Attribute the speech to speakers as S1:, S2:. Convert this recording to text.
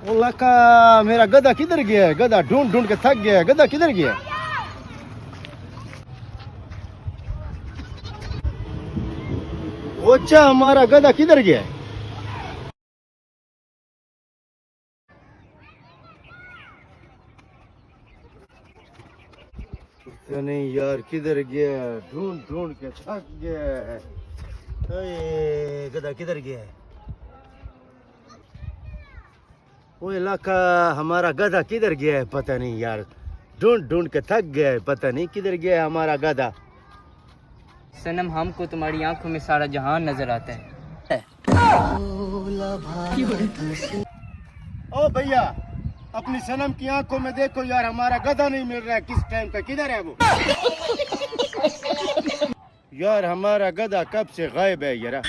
S1: अल्लाह का मेरा गधा किधर गया है? गधा ढूंढ ढूंढ के थक गया है। गधा किधर गया है? अच्छा हमारा गधा किधर गया है? पता नहीं यार किधर गया है? ढूंढ ढूंढ के थक गया है। अरे गधा किधर गया है? वो इलाका हमारा गधा किधर गया है? पता नहीं यार, ढूंढ ढूंढ के थक गया है। पता नहीं किधर गया है हमारा गधा।
S2: सनम, हमको तुम्हारी आंखों में सारा जहान नजर आता है।
S1: ओ भैया, अपनी सनम की आंखों में देखो यार, हमारा गधा नहीं मिल रहा है। किस टाइम का किधर है वो? यार हमारा गधा कब से गायब है यार।